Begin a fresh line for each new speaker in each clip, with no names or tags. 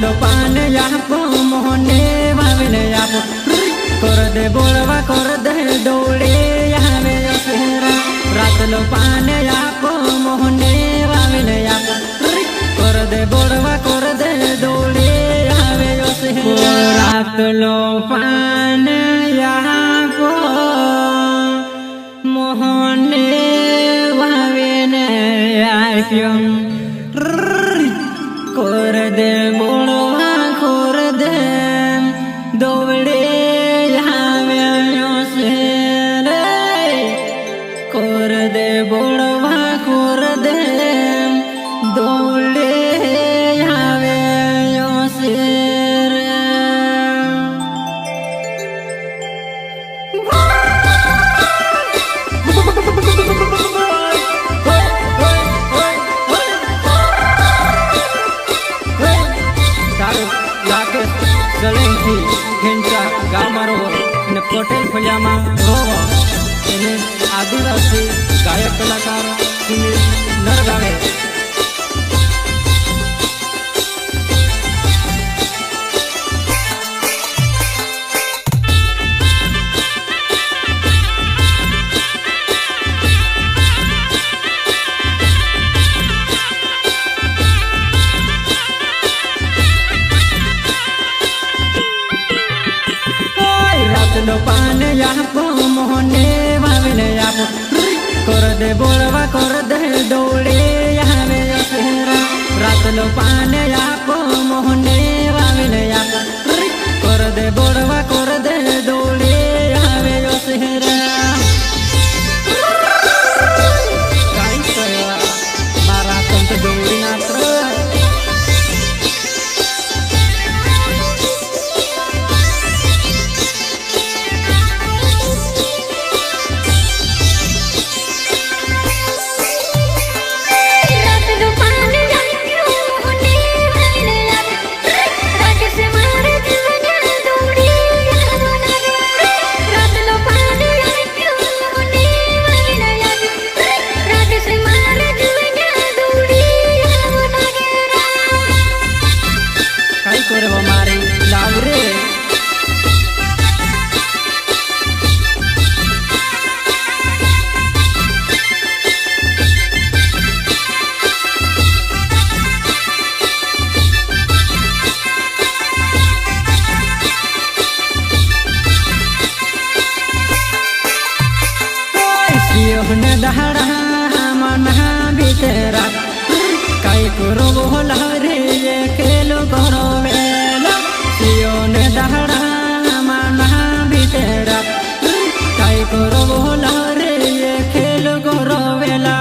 लो पान यापो मोहने भाविने यापो कर दे बोलवा कर दे डोले यावे फेरा रात लो पान यापो मोहने भाविने यापो कर दे बोलवा कर दे डोले यावे रात लो पान यापो मोहने भाविने यापो कर दे बोलवा कर दे दौड़े यावे कर दे बोलवा कर दे दौड़े यावे Selengki, Genca, Gamaro, Nepotel Pajama, Rowa, ini Adivasi, Gaya Kelakar, ini Nargave. लो पान यापो मोहने भाविने यापो कर दे बोलवा कर दे डोले यावे फेरा रात लो पान यापो मोहने भाविने यापो कर दे बोलवा कर दे डोले यावे फेरा काई करवा मारा कंत डोली नात्र योहने दहरा मन भीतरा काई करो बोला रे ये खेलो करो वेला योने दहरा मन भीतरा काई करो बोला रे ये खेलो करो वेला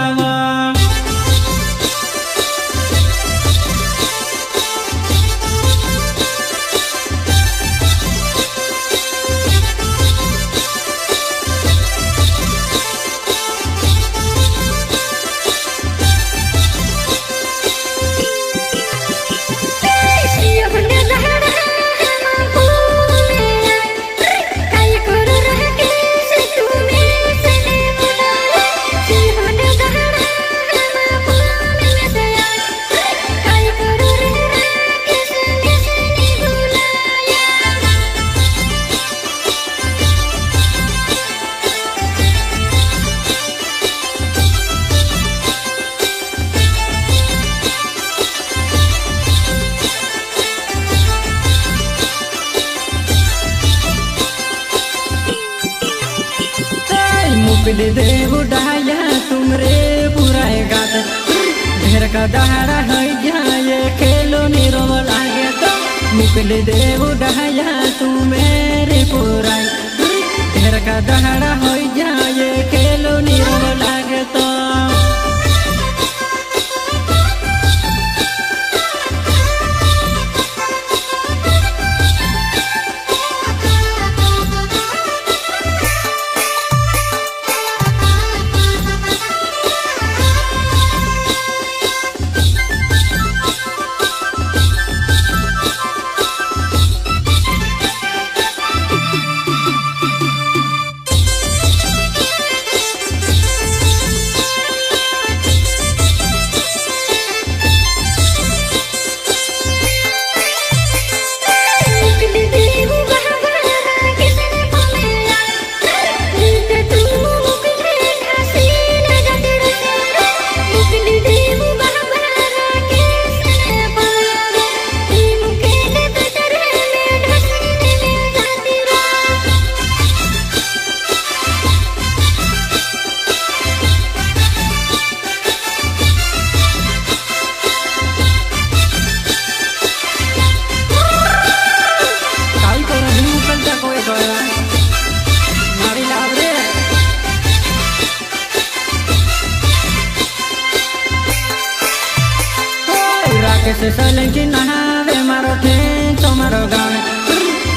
मुकली दे बुढ़ाया तुमरे बुराए गात ढेर का दहाड़ा है जाए खेलो निरो लागे तो मुकली दे बुढ़ाया तुमरे बुराए ढेर का दहाड़ा है जाए खेलो निरो लागे तो नहावे मारो ठेंचो मारो गावे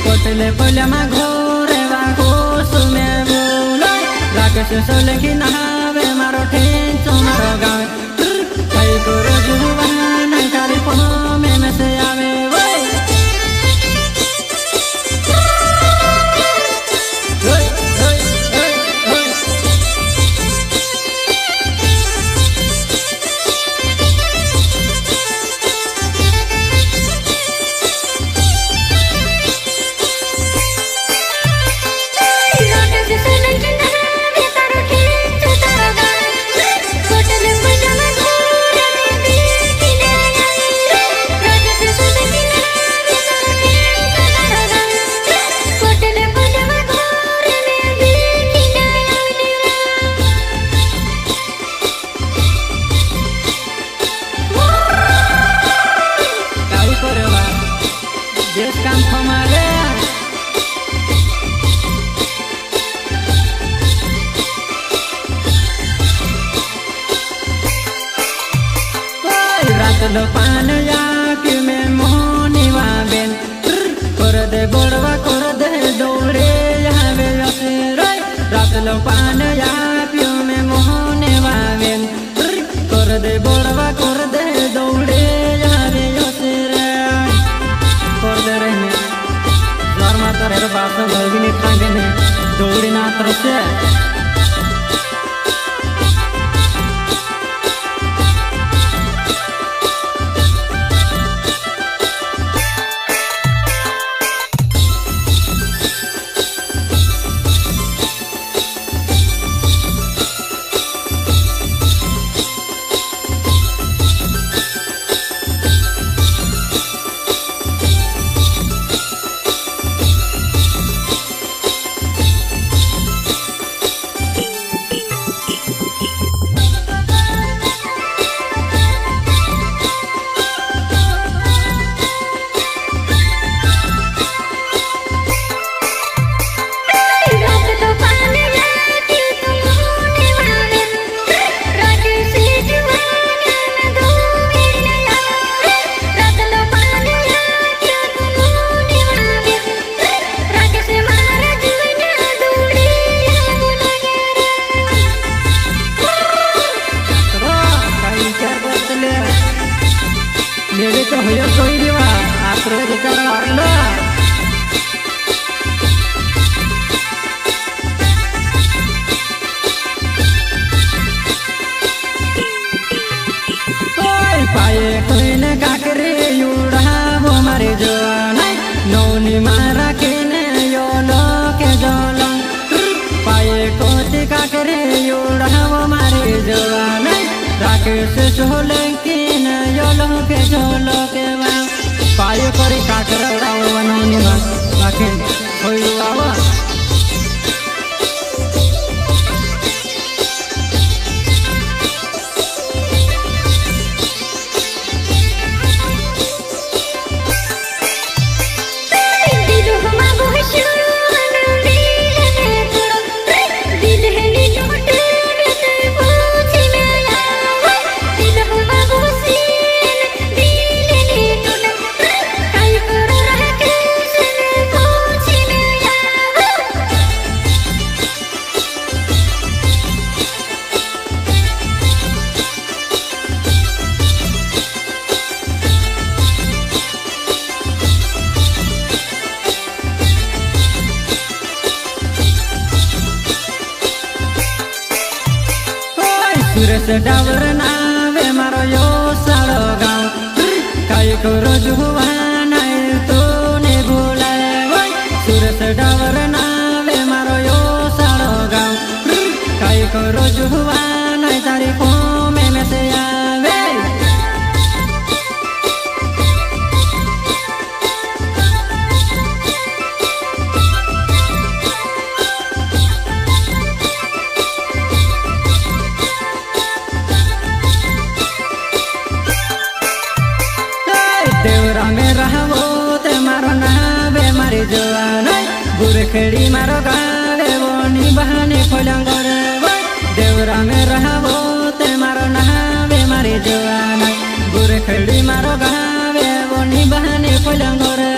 कोटले पोल्या घोरे वागो सुमे बोलो राकेश सोलंकी नहावे मारो ठेंचो मारो गावे कई करो जुवाना काली पमे में से आवे लो पान या कि में मोहनी वाबेन कर दे बोलवा कर दे दौड़े यहाँ वे असेरे रात लो पान या पियो में मोहनी वाबेन कर दे बोलवा कर दे दौड़े यहाँ वे असेरे कर दे रे में द्वार माता रे बाप तो घर भी नहीं खाने ने दौड़ी ना तरफ से मेरे तो होया कोई नहीं वा आत्रो दिकार वाला कोई पाए कोई न काकरे युड़ा वो मारे जो नहीं नौनी मारा के ने यो लो के जोलो पाए कोई काकरे युड़ा वो मारे जो नहीं राकेश सोलंकी न यो लो के वा पाए करी काकर उड़ाओ वनोनी वा लाके होई आवा सुरेश डावर नावे मारो यो सालो गाँव कई करो जुवाना तो ने बोलाए सुरेश डावर नावे मारो यो सालो गाँव कई करो जुवाना तारी कोमे में से आवे देवरा में रहवो ते मारो नावे मारी जवान बुरखेड़ी मारो गावे बोनी बहाने खोलंगर देवरा में रहवो ते मारो नावे मारी जवान बुरखेड़ी मारो गावे बोनी पलंगो रे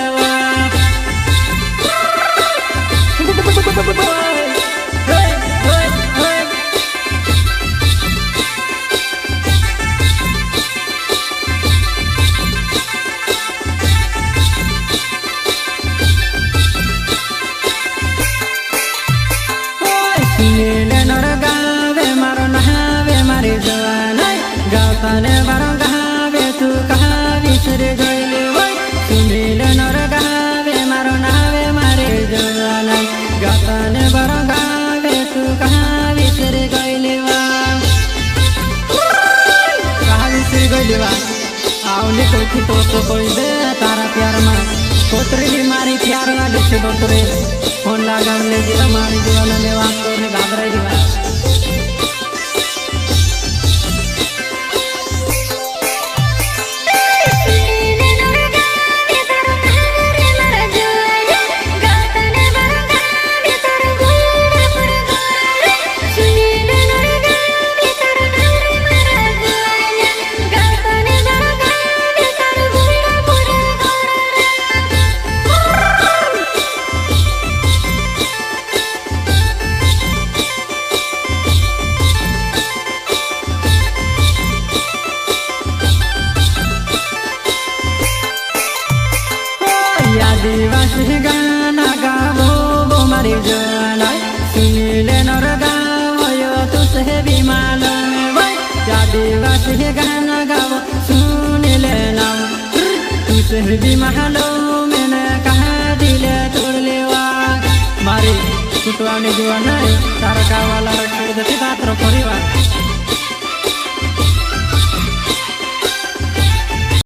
गावताने बारो गावे तू कहा विसर गईले वय सुनील नर गावे मारो नावे मारे जवाना गावताने बारो गावे तू कहा विसर गईले वा कहा विसर गईले वा आवले कोठी तो कोई दे तारा प्यार मा कोतरी मारी प्यार वाले से दोतरे फोन लगावले जी हमारी जवाना ने वास तो ने घाबराई दिवा आदिवासी गाना गावो वो मारी जाना सुनीले नर गावो तुझे भी मालूम है आदिवासी गाना गावो सुनीले नाम तुझे भी मालूम मैंने कहा दिले तोड़ लेवा मारी कुटवाने जुआ नहीं तारा कावाला छोड़ देती बात रो परिवार